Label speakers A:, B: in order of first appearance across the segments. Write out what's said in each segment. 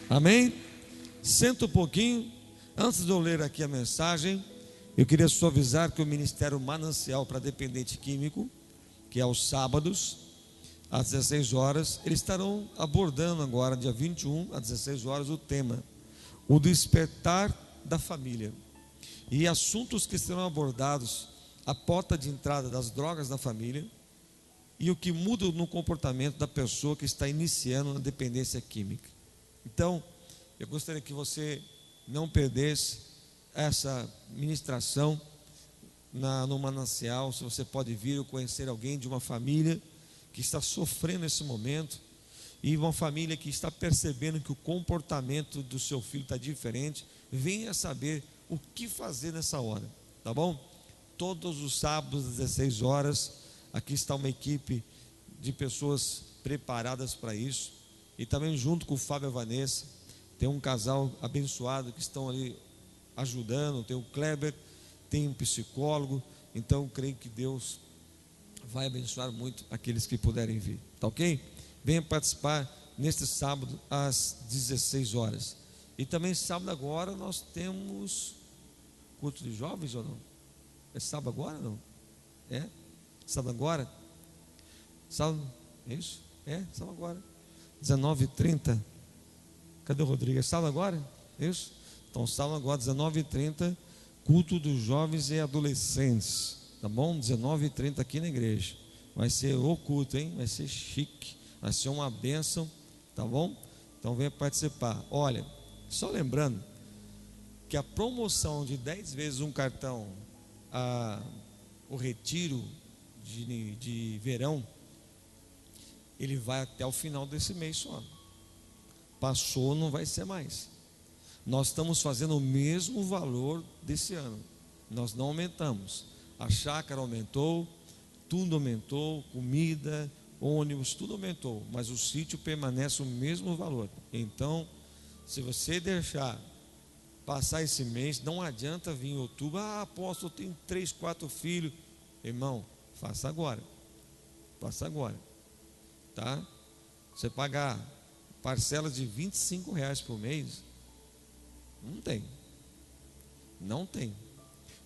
A: Amém? Senta um pouquinho. Antes de eu ler aqui a mensagem, eu queria só avisar que o Ministério Manancial para Dependente Químico, que é aos sábados, às 16 horas, eles estarão abordando agora, dia 21, às 16 horas, o tema: o despertar da família. E assuntos que serão abordados: a porta de entrada das drogas na família e o que muda no comportamento da pessoa que está iniciando a dependência química. Então, eu gostaria que você não perdesse essa ministração no Manancial. Se você pode vir ou conhecer alguém de uma família que está sofrendo nesse momento, e uma família que está percebendo que o comportamento do seu filho está diferente, venha saber o que fazer nessa hora, tá bom? Todos os sábados às 16 horas, aqui está uma equipe de pessoas preparadas para isso, e também junto com o Fábio e a Vanessa, tem um casal abençoado que estão ali ajudando, tem o Kleber, tem um psicólogo. Então eu creio que Deus vai abençoar muito aqueles que puderem vir, tá ok? Venha participar neste sábado às 16 horas. E também sábado agora nós temos culto de jovens ou não? É sábado agora ou não? É? Sábado agora? Sábado, é isso? É, sábado agora 19h30. Cadê o Rodrigo? É sábado agora? É isso? Então sábado agora 19h30, culto dos jovens e adolescentes, tá bom? 19h30 aqui na igreja. Vai ser o culto, hein? Vai ser chique, vai ser uma bênção, tá bom? Então venha participar. Olha, só lembrando que a promoção de 10 vezes um cartão, o retiro de verão, ele vai até o final desse mês só. Passou, não vai ser mais. Nós estamos fazendo o mesmo valor desse ano, nós não aumentamos. A chácara aumentou, tudo aumentou, comida, ônibus, tudo aumentou, mas o sítio permanece o mesmo valor. Então, se você deixar passar esse mês, não adianta vir em outubro: apóstolo, eu tenho 3, 4 filhos. Irmão, faça agora, tá? Você pagar parcelas de R$ 25 por mês, não tem.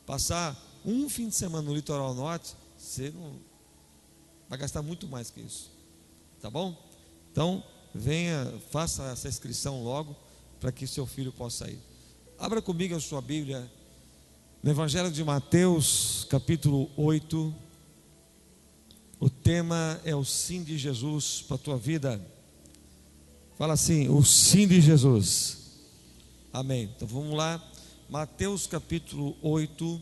A: Passar um fim de semana no litoral norte, você não vai gastar muito mais que isso, tá bom? Então venha, faça essa inscrição logo, para que seu filho possa ir. Abra comigo a sua Bíblia no Evangelho de Mateus, capítulo 8. O tema é o sim de Jesus para a tua vida. Fala assim: o sim de Jesus. Amém. Então vamos lá, Mateus capítulo 8.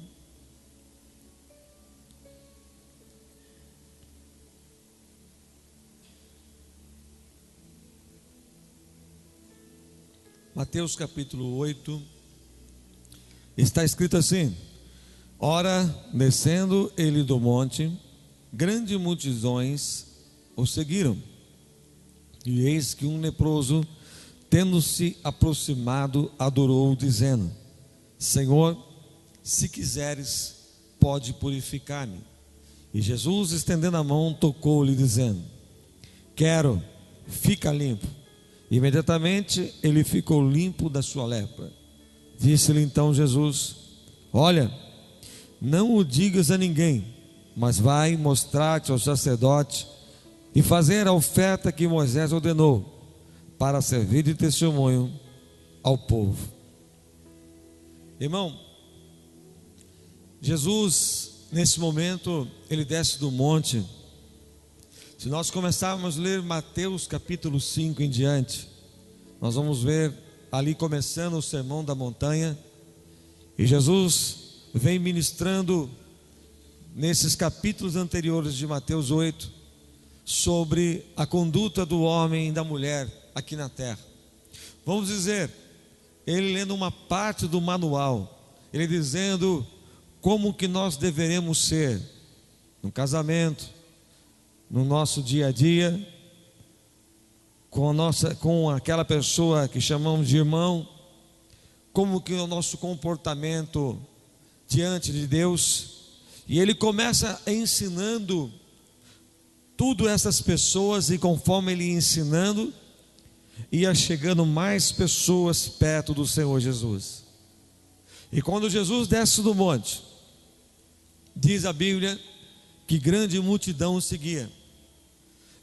A: Mateus capítulo 8, está escrito assim: ora, descendo ele do monte, grandes multidões o seguiram. E eis que um leproso, tendo-se aproximado, adorou, dizendo: Senhor, se quiseres, pode purificar-me. E Jesus, estendendo a mão, tocou-lhe, dizendo: quero, fica limpo. Imediatamente ele ficou limpo da sua lepra. Disse-lhe então Jesus: olha, não o digas a ninguém, mas vai mostrar-te ao sacerdote e fazer a oferta que Moisés ordenou, para servir de testemunho ao povo. Irmão, Jesus, nesse momento, ele desce do monte. Se nós começarmos a ler Mateus capítulo 5 em diante, nós vamos ver ali começando o sermão da montanha, e Jesus vem ministrando nesses capítulos anteriores de Mateus 8 sobre a conduta do homem e da mulher aqui na terra. Vamos dizer, ele lendo uma parte do manual, ele dizendo como que nós deveremos ser no casamento, no nosso dia a dia, com aquela pessoa que chamamos de irmão, como que é o nosso comportamento diante de Deus. E ele começa ensinando tudo essas pessoas, e conforme ele ia ensinando, ia chegando mais pessoas perto do Senhor Jesus. E quando Jesus desce do monte, diz a Bíblia que grande multidão o seguia.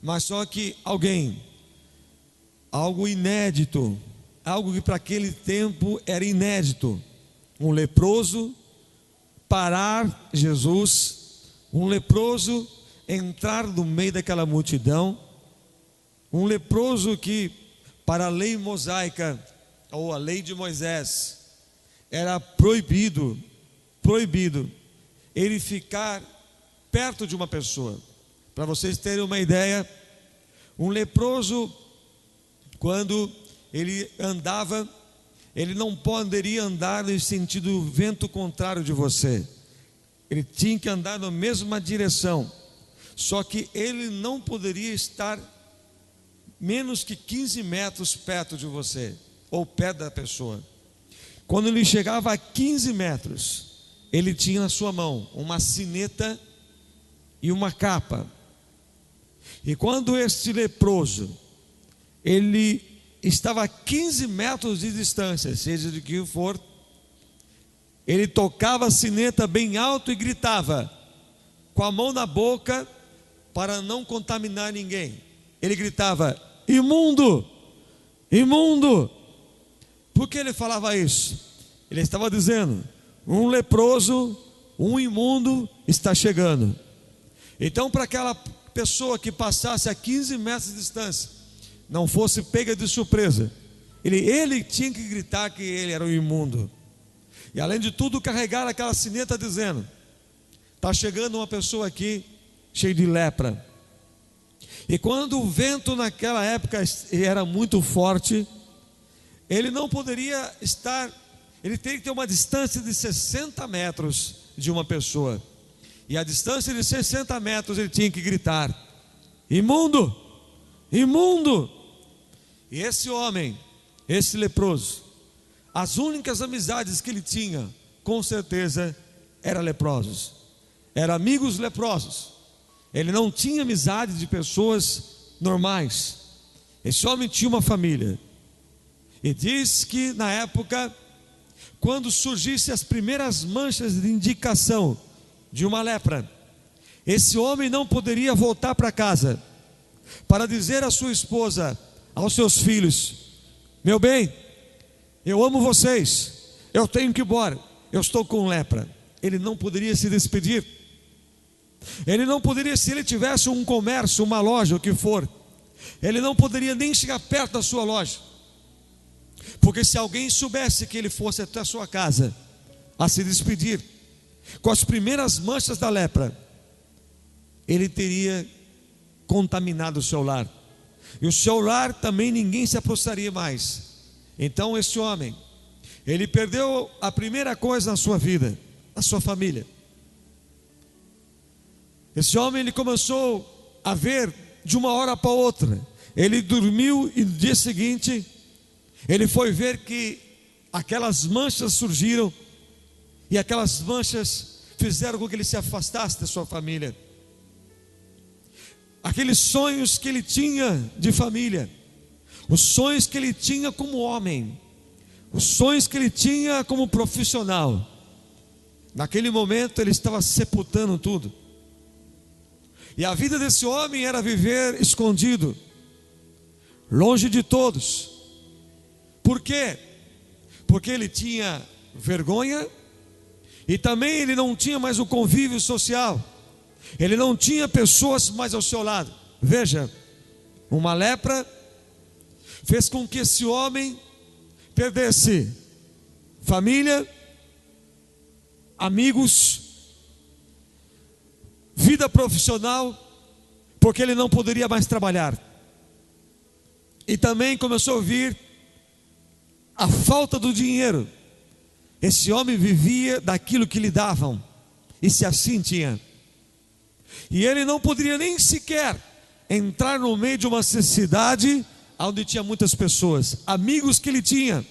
A: Mas só que algo inédito, algo que para aquele tempo era inédito, um leproso parar Jesus, um leproso entrar no meio daquela multidão, um leproso que para a lei mosaica ou a lei de Moisés era proibido ele ficar perto de uma pessoa. Para vocês terem uma ideia, um leproso, quando ele andava, ele não poderia andar no sentido vento contrário de você. Ele tinha que andar na mesma direção. Só que ele não poderia estar menos que 15 metros perto de você, ou perto da pessoa. Quando ele chegava a 15 metros, ele tinha na sua mão uma sineta e uma capa. E quando este leproso, ele estava a 15 metros de distância, seja de que for, ele tocava a sineta bem alto e gritava, com a mão na boca, para não contaminar ninguém. Ele gritava: imundo, imundo. Por que ele falava isso? Ele estava dizendo: um leproso, um imundo está chegando. Então, para aquela pessoa que passasse a 15 metros de distância, não fosse pega de surpresa, ele tinha que gritar que ele era o imundo. E além de tudo, carregar aquela sineta dizendo: está chegando uma pessoa aqui cheia de lepra. E quando o vento naquela época era muito forte, ele não poderia estar, ele teria que ter uma distância de 60 metros de uma pessoa. E a distância de 60 metros ele tinha que gritar: imundo, imundo. E esse homem, esse leproso, as únicas amizades que ele tinha, com certeza, eram leprosos, eram amigos leprosos. Ele não tinha amizade de pessoas normais. Esse homem tinha uma família. E diz que na época, quando surgissem as primeiras manchas de indicação de uma lepra, esse homem não poderia voltar para casa para dizer à sua esposa, aos seus filhos: meu bem, eu amo vocês, eu tenho que ir embora, eu estou com lepra. Ele não poderia se despedir. Ele não poderia, se ele tivesse um comércio, uma loja, o que for, ele não poderia nem chegar perto da sua loja, porque se alguém soubesse que ele fosse até a sua casa a se despedir com as primeiras manchas da lepra, ele teria contaminado o seu lar, e o seu lar também ninguém se aproximaria mais. Então esse homem, ele perdeu a primeira coisa na sua vida, a sua família. Esse homem, ele começou a ver de uma hora para outra. Ele dormiu e no dia seguinte ele foi ver que aquelas manchas surgiram, e aquelas manchas fizeram com que ele se afastasse da sua família. Aqueles sonhos que ele tinha de família, os sonhos que ele tinha como homem, os sonhos que ele tinha como profissional, naquele momento ele estava sepultando tudo. E a vida desse homem era viver escondido, longe de todos. Por quê? Porque ele tinha vergonha, e também ele não tinha mais o convívio social, ele não tinha pessoas mais ao seu lado. Veja, uma lepra fez com que esse homem perdesse família, amigos, vida profissional, porque ele não poderia mais trabalhar. E também começou a vir a falta do dinheiro. Esse homem vivia daquilo que lhe davam, e se assim tinha. E ele não poderia nem sequer entrar no meio de uma cidade onde tinha muitas pessoas. Amigos que ele tinha,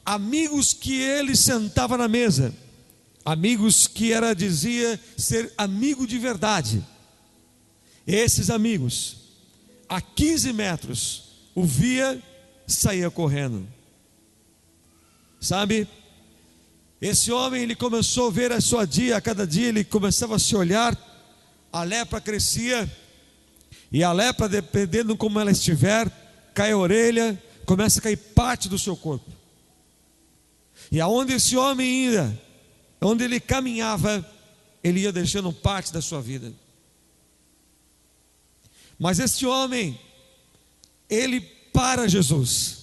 A: amigos que ele sentava na mesa, amigos que dizia ser amigo de verdade. Esses amigos, a 15 metros, o via saía correndo. Sabe? Esse homem, ele começou a ver a cada dia ele começava a se olhar, a lepra crescia, e a lepra, dependendo como ela estiver, cai a orelha, começa a cair parte do seu corpo. E aonde esse homem ia, onde ele caminhava, ele ia deixando parte da sua vida. Mas este homem, ele para Jesus.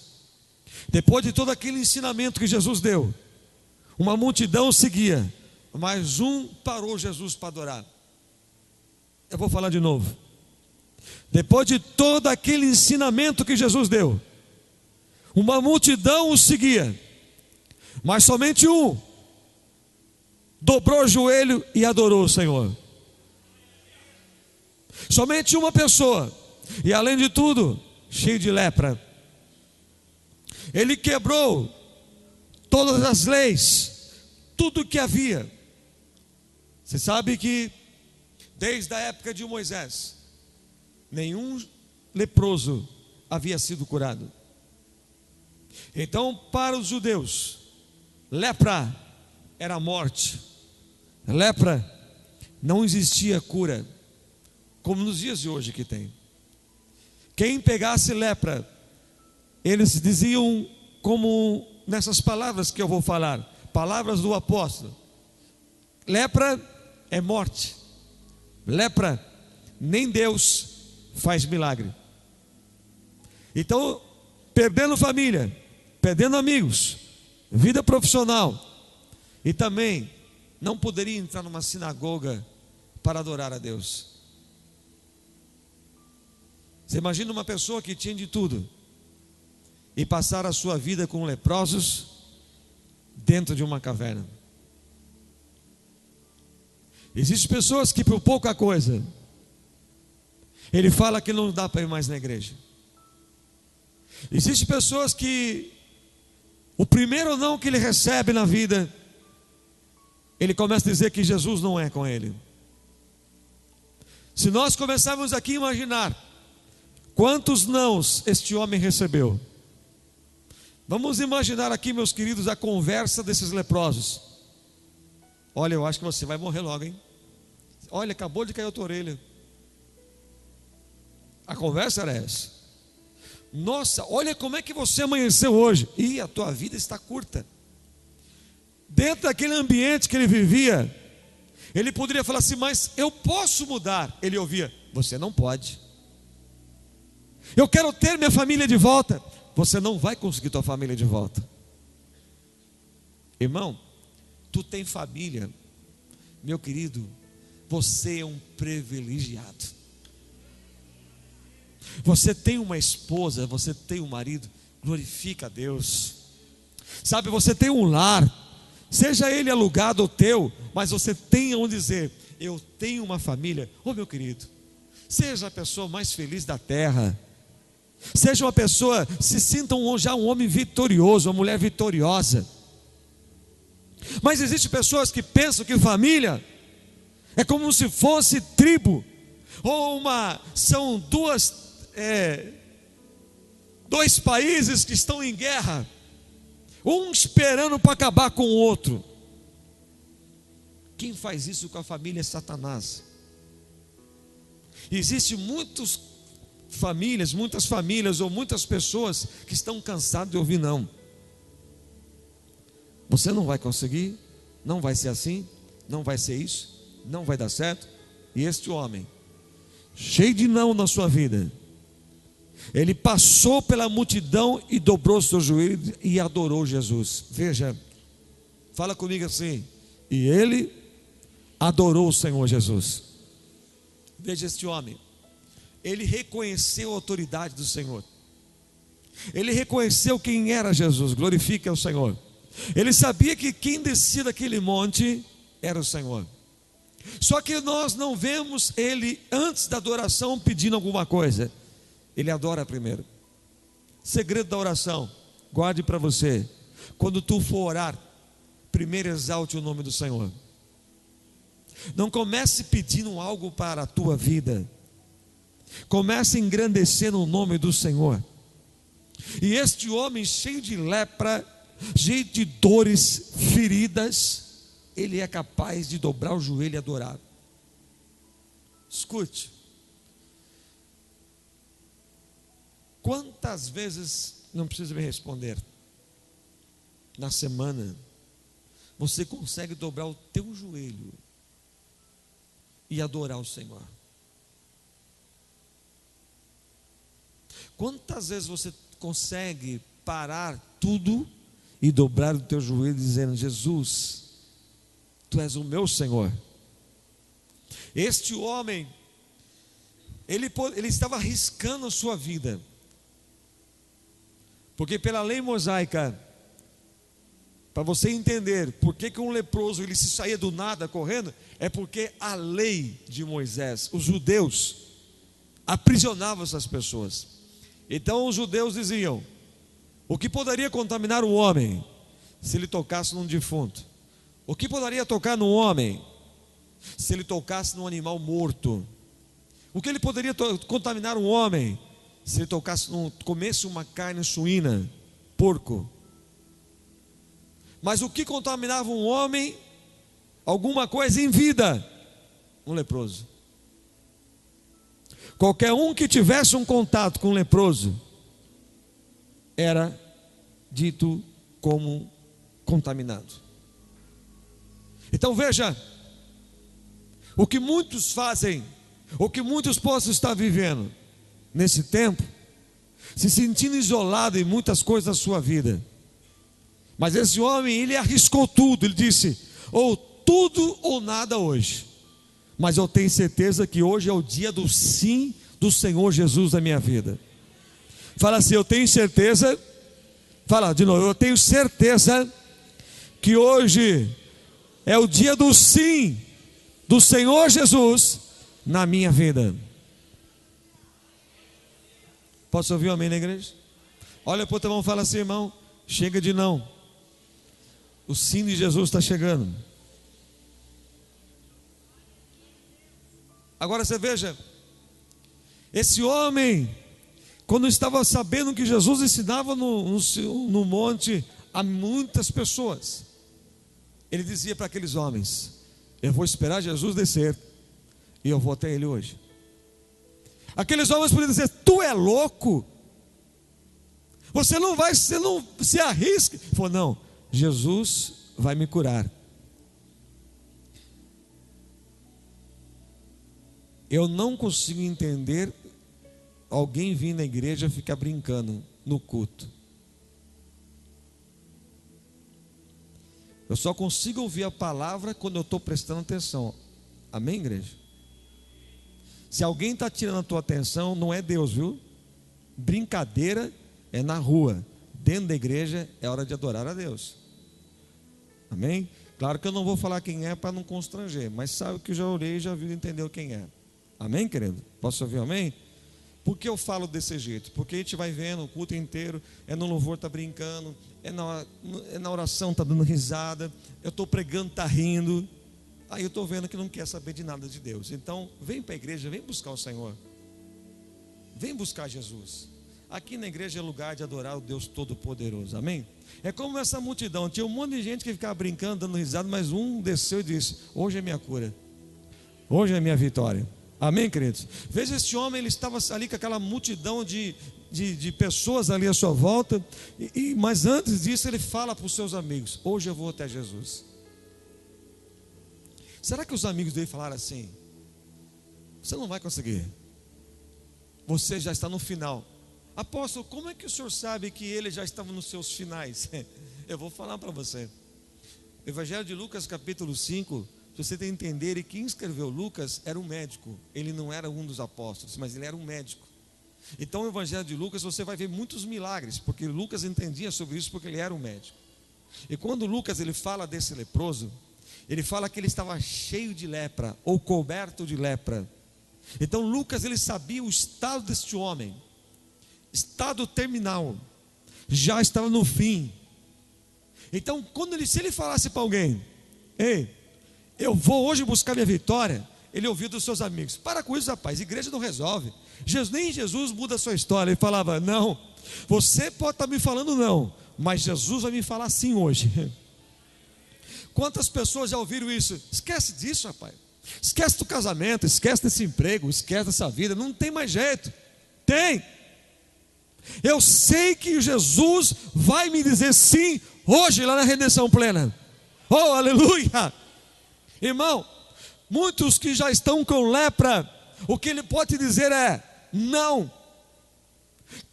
A: Depois de todo aquele ensinamento que Jesus deu, uma multidão seguia, mas um parou Jesus para adorar. Eu vou falar de novo. Depois de todo aquele ensinamento que Jesus deu, uma multidão o seguia, mas somente um dobrou o joelho e adorou o Senhor. Somente uma pessoa, e além de tudo, cheio de lepra. Ele quebrou todas as leis, tudo que havia. Você sabe que desde a época de Moisés, nenhum leproso havia sido curado. Então, para os judeus, lepra era morte. Lepra não existia cura, como nos dias de hoje que tem. Quem pegasse lepra, eles diziam, como nessas palavras que eu vou falar, palavras do apóstolo: lepra é morte. Lepra, nem Deus faz milagre. Então, perdendo família, perdendo amigos, vida profissional, e também não poderia entrar numa sinagoga para adorar a Deus. Você imagina uma pessoa que tinha de tudo e passar a sua vida com leprosos dentro de uma caverna. Existem pessoas que por pouca coisa ele fala que não dá para ir mais na igreja. Existem pessoas que o primeiro não que ele recebe na vida, ele começa a dizer que Jesus não é com ele. Se nós começarmos aqui a imaginar quantos nãos este homem recebeu, vamos imaginar aqui, meus queridos, a conversa desses leprosos. Olha, eu acho que você vai morrer logo, hein? Olha, acabou de cair a tua orelha. A conversa era essa. Nossa, olha como é que você amanheceu hoje. E a tua vida está curta. Dentro daquele ambiente que ele vivia, ele poderia falar assim: mas eu posso mudar. Ele ouvia: você não pode. Eu quero ter minha família de volta. Você não vai conseguir tua família de volta. Irmão, tu tem família, meu querido, você é um privilegiado. Você tem uma esposa, você tem um marido, glorifica a Deus. Sabe, você tem um lar, seja ele alugado ou teu, mas você tem onde dizer: eu tenho uma família. Oh, meu querido, seja a pessoa mais feliz da terra. Seja uma pessoa, se sinta já um homem vitorioso, uma mulher vitoriosa. Mas existem pessoas que pensam que família é como se fosse tribo, ou são dois países que estão em guerra, um esperando para acabar com o outro. Quem faz isso com a família é Satanás. Existem muitas famílias ou muitas pessoas que estão cansadas de ouvir não. Você não vai conseguir, não vai ser assim, não vai ser isso, não vai dar certo. E este homem, cheio de não na sua vida, ele passou pela multidão e dobrou seus joelhos e adorou Jesus. Veja, fala comigo assim: e ele adorou o Senhor Jesus. Veja este homem, ele reconheceu a autoridade do Senhor, ele reconheceu quem era Jesus. Glorifique ao Senhor. Ele sabia que quem descia daquele monte era o Senhor. Só que nós não vemos ele antes da adoração pedindo alguma coisa. Ele adora primeiro. Segredo da oração, guarde para você: quando tu for orar, primeiro exalte o nome do Senhor. Não comece pedindo algo para a tua vida, comece engrandecendo o nome do Senhor. E este homem cheio de lepra, cheio de dores, feridas, ele é capaz de dobrar o joelho e adorar. Escute, quantas vezes, não precisa me responder, na semana, você consegue dobrar o teu joelho e adorar o Senhor? Quantas vezes você consegue parar tudo e dobrar o teu joelho dizendo: Jesus, Tu és o meu Senhor? Este homem, ele estava arriscando a sua vida, porque pela lei mosaica, para você entender por que um leproso ele se saía do nada correndo, é porque a lei de Moisés, os judeus aprisionavam essas pessoas. Então os judeus diziam: o que poderia contaminar um homem se ele tocasse num defunto? O que poderia tocar num homem se ele tocasse num animal morto? O que ele poderia contaminar um homem se ele comesse uma carne suína, porco? Mas o que contaminava um homem, alguma coisa em vida? Um leproso. Qualquer um que tivesse um contato com um leproso era dito como contaminado. Então veja, o que muitos fazem, o que muitos possam estar vivendo nesse tempo, se sentindo isolado em muitas coisas da sua vida. Mas esse homem, ele arriscou tudo, ele disse: ou tudo ou nada hoje. Mas eu tenho certeza que hoje é o dia do sim do Senhor Jesus na minha vida. Fala assim: eu tenho certeza. Fala de novo: eu tenho certeza que hoje é o dia do sim do Senhor Jesus na minha vida. Posso ouvir um amém na igreja? Olha para o teu irmão e fala assim: irmão, chega de não. O sim de Jesus está chegando. Agora você veja, esse homem, quando estava sabendo que Jesus ensinava no monte a muitas pessoas, ele dizia para aqueles homens: eu vou esperar Jesus descer e eu vou até ele hoje. Aqueles homens poderiam dizer: tu é louco? Você não se arrisca. Ele falou: não, Jesus vai me curar. Eu não consigo entender alguém vir na igreja ficar brincando no culto. Eu só consigo ouvir a palavra quando eu estou prestando atenção. Amém, igreja? Se alguém está tirando a tua atenção, não é Deus, viu? Brincadeira é na rua. Dentro da igreja é hora de adorar a Deus. Amém? Claro que eu não vou falar quem é para não constranger, mas sabe que eu já orei e já vi, entendeu quem é. Amém, querido? Posso ouvir um amém? Por que eu falo desse jeito? Porque a gente vai vendo o culto inteiro, é no louvor, está brincando, é na oração, está dando risada, eu estou pregando, está rindo, aí eu estou vendo que não quer saber de nada de Deus. Então, vem para a igreja, vem buscar o Senhor, vem buscar Jesus. Aqui na igreja é lugar de adorar o Deus Todo-Poderoso, amém? É como essa multidão, tinha um monte de gente que ficava brincando, dando risada, mas um desceu e disse: hoje é minha cura, hoje é minha vitória. Amém, queridos? Veja, esse homem, ele estava ali com aquela multidão de pessoas ali à sua volta, mas antes disso ele fala para os seus amigos: hoje eu vou até Jesus. Será que os amigos dele falaram assim: você não vai conseguir, você já está no final? Apóstolo, como é que o senhor sabe que ele já estava nos seus finais? Eu vou falar para você. Evangelho de Lucas capítulo 5, se você tem que entender, e quem escreveu Lucas era um médico. Ele não era um dos apóstolos, mas ele era um médico. Então o Evangelho de Lucas você vai ver muitos milagres, porque Lucas entendia sobre isso, porque ele era um médico. E quando Lucas ele fala desse leproso, ele fala que ele estava cheio de lepra, ou coberto de lepra. Então Lucas ele sabia o estado deste homem, estado terminal, já estava no fim. Então se ele falasse para alguém: ei, eu vou hoje buscar minha vitória, ele ouvia dos seus amigos: para com isso, rapaz, igreja não resolve, nem Jesus muda a sua história. Ele falava: não, Você pode estar me falando não, mas Jesus vai me falar sim hoje. Quantas pessoas já ouviram isso? Esquece disso, rapaz. Esquece do casamento, esquece desse emprego, esquece dessa vida, não tem mais jeito. Tem. Eu sei que Jesus vai me dizer sim hoje lá na redenção plena. Oh, aleluia! Irmão, muitos que já estão com lepra, o que ele pode dizer é não.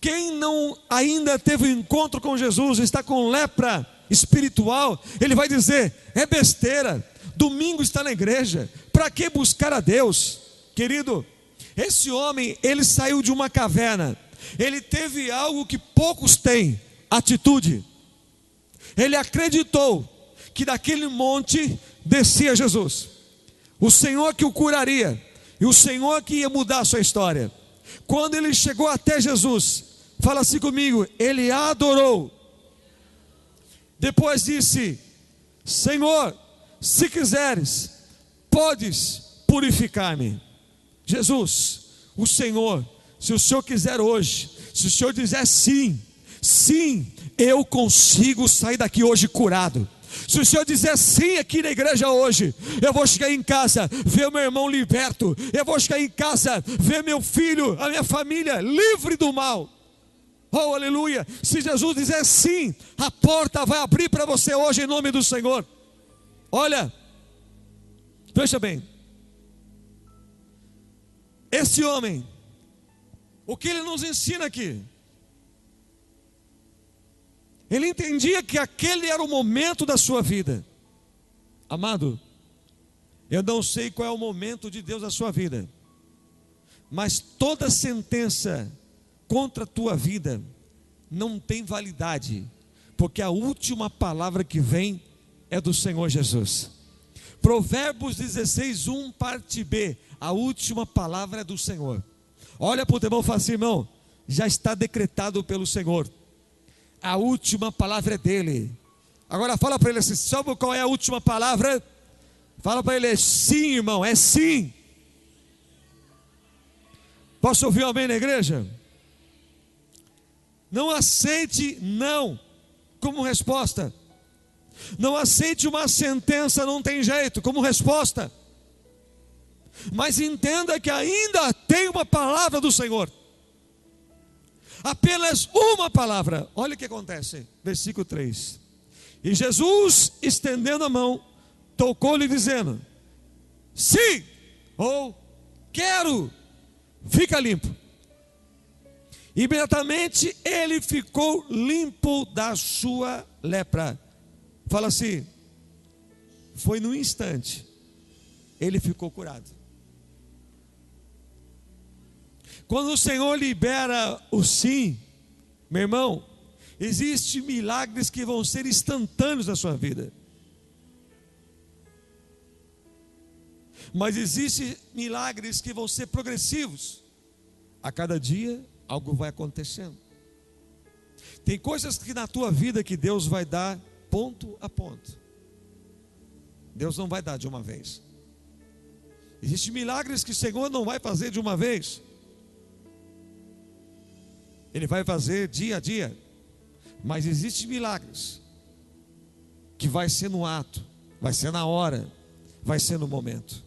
A: Quem não ainda teve um encontro com Jesus, está com lepra espiritual, ele vai dizer: é besteira, domingo está na igreja, para que buscar a Deus? Querido, esse homem, ele saiu de uma caverna, ele teve algo que poucos têm: atitude. Ele acreditou que daquele monte descia Jesus, o Senhor que o curaria, e o Senhor que ia mudar a sua história. Quando ele chegou até Jesus, fala assim comigo, ele adorou. Depois disse: Senhor, se quiseres, podes purificar-me. Jesus, o Senhor, se o Senhor quiser hoje, se o Senhor dizer sim, sim, eu consigo sair daqui hoje curado. Se o Senhor dizer sim aqui na igreja hoje, eu vou chegar em casa, ver meu irmão liberto, eu vou chegar em casa, ver meu filho, a minha família livre do mal. Oh, aleluia! Se Jesus dizer sim, a porta vai abrir para você hoje em nome do Senhor. Olha, veja bem, esse homem, o que ele nos ensina aqui? Ele entendia que aquele era o momento da sua vida. Amado, eu não sei qual é o momento de Deus na sua vida, mas toda sentença contra a tua vida não tem validade, porque a última palavra que vem é do Senhor Jesus. Provérbios 16:1, parte B, a última palavra é do Senhor. Olha para o teu irmão e fala assim: irmão, já está decretado pelo Senhor, a última palavra é dele. Agora fala para ele assim: sabe qual é a última palavra? Fala para ele: é sim, irmão, é sim. Posso ouvir um amém na igreja? Não aceite não como resposta. Não aceite uma sentença não tem jeito como resposta. Mas entenda que ainda tem uma palavra do Senhor. Apenas uma palavra. Olha o que acontece, versículo 3. E Jesus, estendendo a mão, tocou-lhe dizendo: sim, ou quero, fica limpo. Imediatamente ele ficou limpo da sua lepra. Fala assim, foi no instante, ele ficou curado. Quando o Senhor libera o sim, meu irmão, existem milagres que vão ser instantâneos na sua vida. Mas existem milagres que vão ser progressivos. A cada dia algo vai acontecendo. Tem coisas que na tua vida que Deus vai dar ponto a ponto. Deus não vai dar de uma vez. Existem milagres que o Senhor não vai fazer de uma vez. Ele vai fazer dia a dia. Mas existem milagres que vai ser no ato, vai ser na hora, vai ser no momento.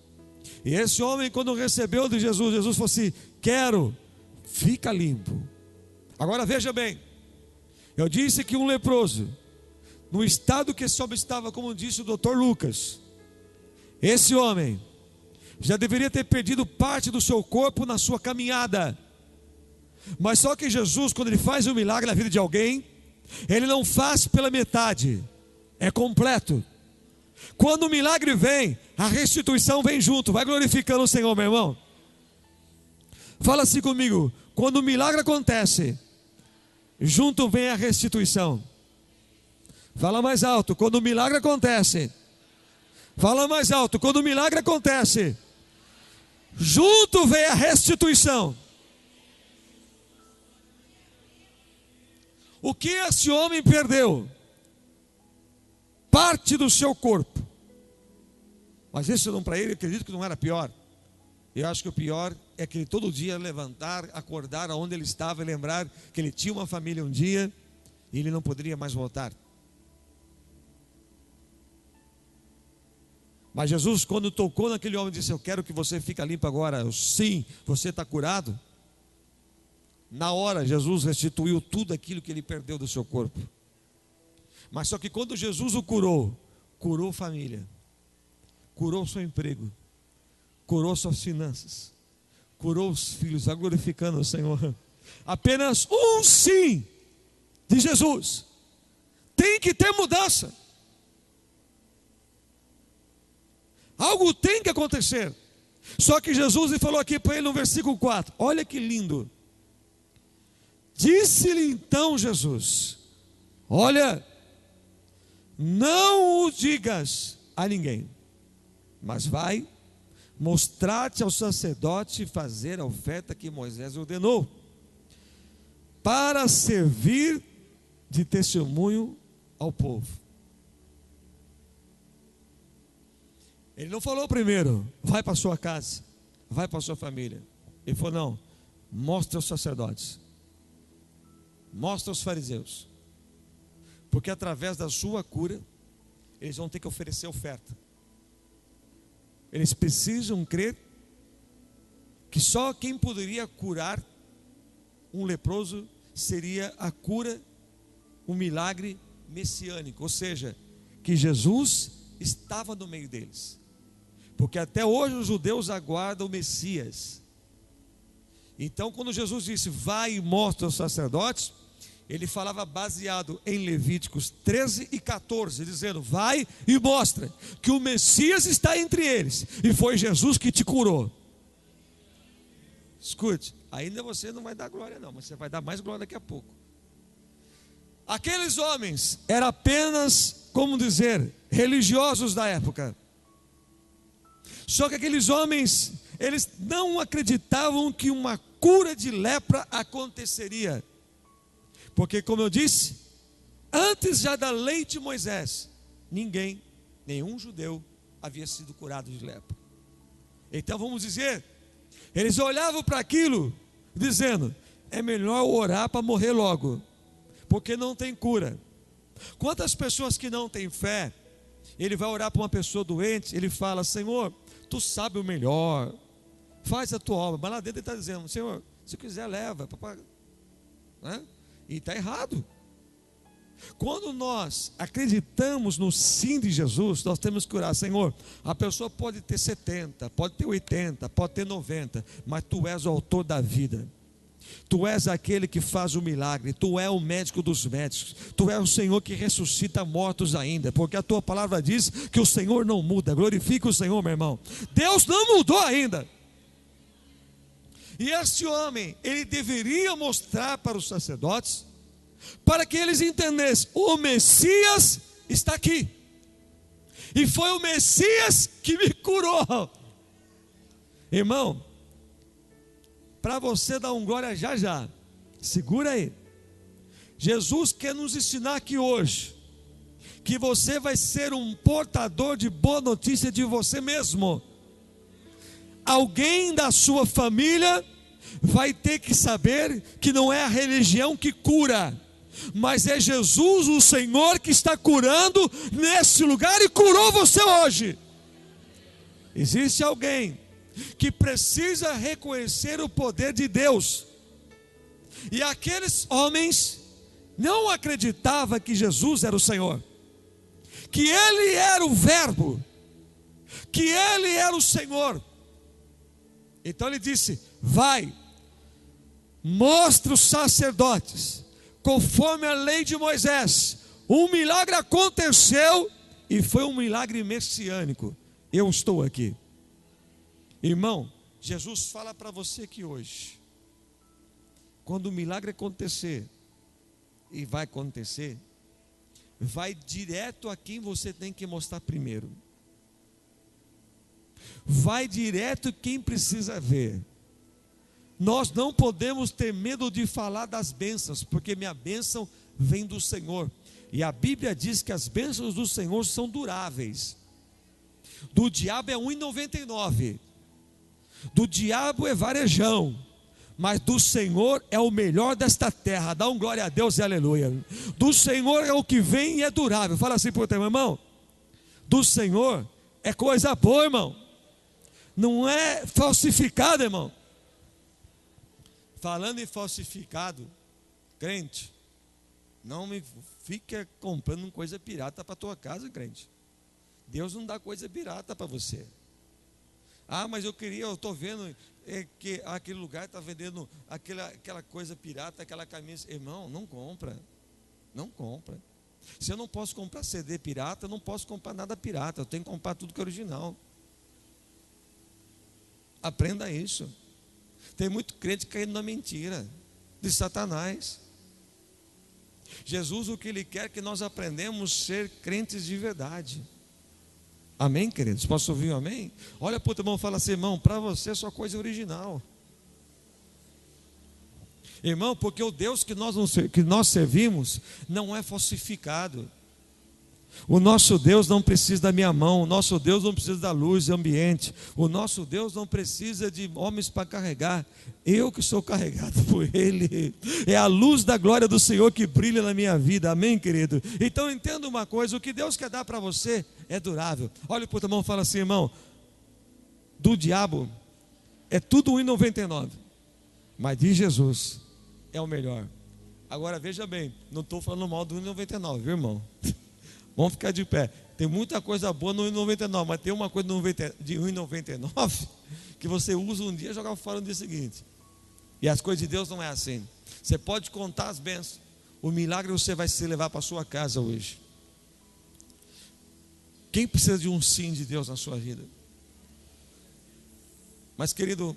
A: E esse homem, quando recebeu de Jesus, Jesus falou assim: quero, fica limpo. Agora veja bem, eu disse que um leproso, no estado que esse homem estava, como disse o doutor Lucas, esse homem já deveria ter perdido parte do seu corpo na sua caminhada. Mas só que Jesus, quando ele faz um milagre na vida de alguém, ele não faz pela metade, é completo. Quando o milagre vem, a restituição vem junto. Vai glorificando o Senhor, meu irmão. Fala assim comigo: quando o milagre acontece, junto vem a restituição. Fala mais alto: quando o milagre acontece. Fala mais alto: quando o milagre acontece, junto vem a restituição. O que esse homem perdeu? Parte do seu corpo. Mas isso não, para ele, eu acredito que não era pior. Eu acho que o pior é que ele todo dia levantar, acordar aonde ele estava e lembrar que ele tinha uma família um dia e ele não poderia mais voltar. Mas Jesus, quando tocou naquele homem, disse: eu quero que você fique limpo agora. Sim, você está curado. Na hora, Jesus restituiu tudo aquilo que ele perdeu do seu corpo. Mas só que quando Jesus o curou, curou família, curou seu emprego, curou suas finanças, curou os filhos, glorificando o Senhor. Apenas um sim de Jesus tem que ter mudança. Algo tem que acontecer. Só que Jesus falou aqui para ele no versículo 4, olha que lindo. Disse-lhe então Jesus: olha, não o digas a ninguém, mas vai mostrar-te ao sacerdote e fazer a oferta que Moisés ordenou, para servir de testemunho ao povo. Ele não falou primeiro, vai para a sua casa, vai para a sua família. Ele falou: não, mostra aos sacerdotes, mostra aos fariseus, porque através da sua cura, eles vão ter que oferecer oferta. Eles precisam crer que só quem poderia curar um leproso seria a cura, um milagre messiânico, ou seja, que Jesus estava no meio deles. Porque até hoje os judeus aguardam o Messias. Então, quando Jesus disse: vai e mostra aos sacerdotes, ele falava baseado em Levíticos 13 e 14, dizendo: vai e mostra que o Messias está entre eles, e foi Jesus que te curou. Escute, ainda você não vai dar glória não, mas você vai dar mais glória daqui a pouco. Aqueles homens eram apenas, como dizer, religiosos da época. Só que aqueles homens, eles não acreditavam que uma cura de lepra aconteceria. Porque, como eu disse, antes já da lei de Moisés, nenhum judeu havia sido curado de lepra. Então vamos dizer, eles olhavam para aquilo, dizendo: é melhor orar para morrer logo, porque não tem cura. Quantas pessoas que não têm fé, ele vai orar para uma pessoa doente, ele fala: Senhor, tu sabe o melhor, faz a tua obra. Mas lá dentro ele está dizendo: Senhor, se quiser leva, né? E está errado. Quando nós acreditamos no sim de Jesus, nós temos que orar: Senhor, a pessoa pode ter 70, pode ter 80, pode ter 90, mas tu és o autor da vida. Tu és aquele que faz o milagre, tu és o médico dos médicos, tu és o Senhor que ressuscita mortos ainda, porque a tua palavra diz que o Senhor não muda. Glorifica o Senhor, meu irmão. Deus não mudou ainda. E este homem, ele deveria mostrar para os sacerdotes, para que eles entendessem: o Messias está aqui, e foi o Messias que me curou. Irmão, para você dar um glória já já, segura aí. Jesus quer nos ensinar aqui hoje que você vai ser um portador de boa notícia de você mesmo. Alguém da sua família vai ter que saber que não é a religião que cura, mas é Jesus, o Senhor, que está curando nesse lugar e curou você hoje. Existe alguém que precisa reconhecer o poder de Deus. E aqueles homens não acreditavam que Jesus era o Senhor, que Ele era o Verbo, que Ele era o Senhor. Então ele disse: vai, mostra os sacerdotes, conforme a lei de Moisés. Um milagre aconteceu, e foi um milagre messiânico. Eu estou aqui. Irmão, Jesus fala para você que hoje, quando o milagre acontecer, e vai acontecer, vai direto a quem você tem que mostrar primeiro. Vai direto quem precisa ver. Nós não podemos ter medo de falar das bênçãos, porque minha bênção vem do Senhor. E a Bíblia diz que as bênçãos do Senhor são duráveis. Do diabo é 1,99. Do diabo é varejão, mas do Senhor é o melhor desta terra. Dá um glória a Deus e aleluia. Do Senhor é o que vem e é durável. Fala assim para o teu irmão: do Senhor é coisa boa, irmão. Não é falsificado, irmão. Falando em falsificado, crente, não me fica comprando coisa pirata para a tua casa, crente. Deus não dá coisa pirata para você. Ah, mas eu estou vendo que aquele lugar está vendendo aquela coisa pirata, aquela camisa. Irmão, não compra. Não compra. Se eu não posso comprar CD pirata, eu não posso comprar nada pirata. Eu tenho que comprar tudo que é original. Aprenda isso. Tem muito crente caindo na mentira de Satanás. Jesus, o que Ele quer é que nós aprendemos a ser crentes de verdade. Amém, queridos? Posso ouvir um amém? Olha para o teu irmão e fala assim: irmão, para você é só coisa original. Irmão, porque o Deus que nós servimos não é falsificado. O nosso Deus não precisa da minha mão. O nosso Deus não precisa da luz do ambiente. O nosso Deus não precisa de homens para carregar. Eu que sou carregado por Ele. É a luz da glória do Senhor que brilha na minha vida. Amém, querido? Então entenda uma coisa: o que Deus quer dar para você é durável. Olha para o teu irmão e fala assim: irmão, do diabo é tudo 1,99, mas de Jesus é o melhor. Agora veja bem, não estou falando mal do 1,99, viu, irmão? Vamos ficar de pé. Tem muita coisa boa no 1,99, mas tem uma coisa de 1,99 que você usa um dia e joga fora no dia seguinte. E as coisas de Deus não é assim. Você pode contar as bênçãos. O milagre você vai se levar para a sua casa hoje. Quem precisa de um sim de Deus na sua vida? Mas, querido,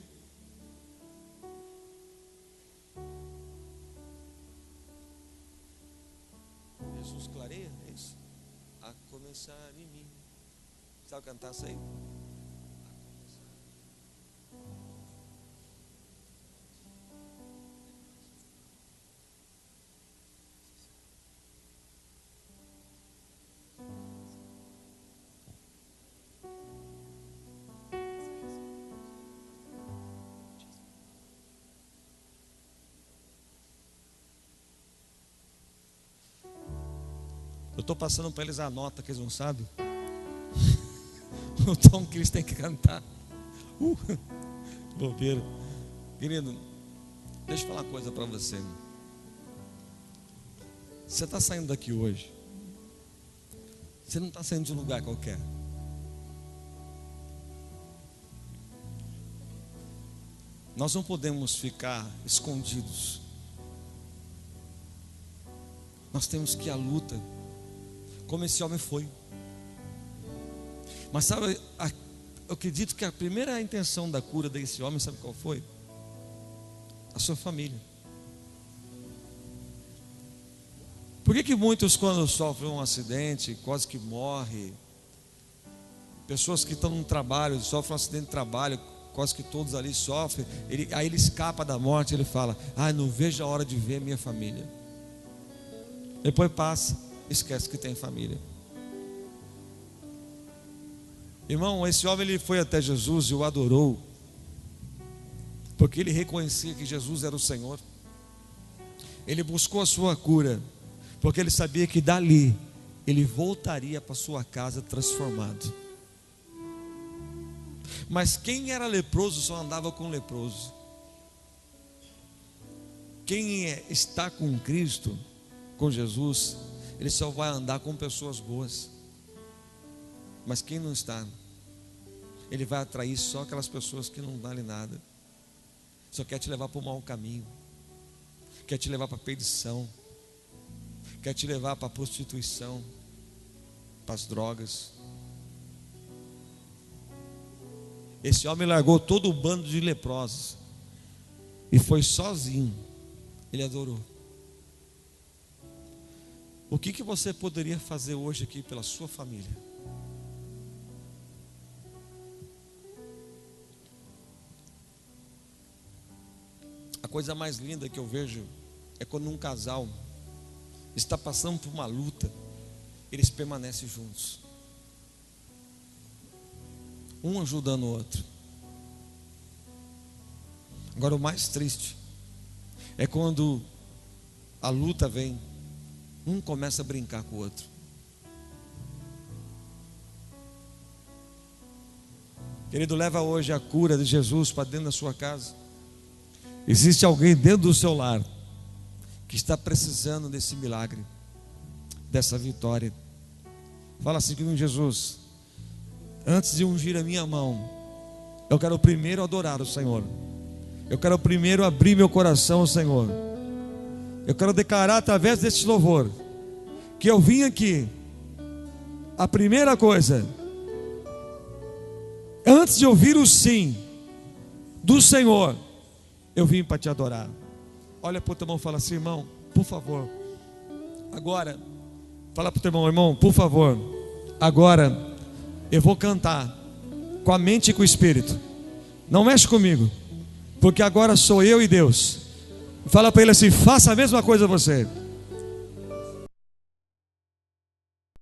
A: Jesus clareia, é isso? A começar em mim. Sabe cantar isso aí? Eu estou passando para eles a nota que eles não sabem. O tom que eles têm que cantar. Bobeira. Querido, deixa eu falar uma coisa para você. Você está saindo daqui hoje. Você não está saindo de um lugar qualquer. Nós não podemos ficar escondidos. Nós temos que ir à luta, como esse homem foi. Mas sabe, eu acredito que a primeira intenção da cura desse homem, sabe qual foi? A sua família. Por que muitos, quando sofrem um acidente, quase que morrem? Pessoas que estão no trabalho, sofrem um acidente de trabalho, quase que todos ali sofrem. Aí ele escapa da morte, ele fala: não vejo a hora de ver minha família. Depois passa, esquece que tem família. Irmão, esse homem ele foi até Jesus e o adorou, porque ele reconhecia que Jesus era o Senhor. Ele buscou a sua cura, porque ele sabia que dali ele voltaria para sua casa transformado. Mas quem era leproso só andava com leproso. Quem está com Cristo, com Jesus, ele só vai andar com pessoas boas. Mas quem não está, ele vai atrair só aquelas pessoas que não valem nada. Só quer te levar para o mau caminho, quer te levar para a perdição, quer te levar para a prostituição, para as drogas. Esse homem largou todo o bando de leprosos e foi sozinho. Ele adorou. O que você poderia fazer hoje aqui pela sua família? A coisa mais linda que eu vejo é quando um casal está passando por uma luta, eles permanecem juntos, um ajudando o outro. Agora, o mais triste é quando a luta vem, um começa a brincar com o outro. Querido, leva hoje a cura de Jesus para dentro da sua casa. Existe alguém dentro do seu lar que está precisando desse milagre, dessa vitória. Fala assim comigo: Jesus, antes de ungir a minha mão, eu quero primeiro adorar o Senhor. Eu quero primeiro abrir meu coração ao Senhor. Eu quero declarar através deste louvor que eu vim aqui. A primeira coisa, antes de ouvir o sim do Senhor, eu vim para te adorar. Olha para o teu irmão e fala assim: irmão, por favor, agora, fala para o teu irmão: irmão, por favor, agora eu vou cantar com a mente e com o espírito. Não mexe comigo, porque agora sou eu e Deus. Fala para ele assim: faça a mesma coisa você.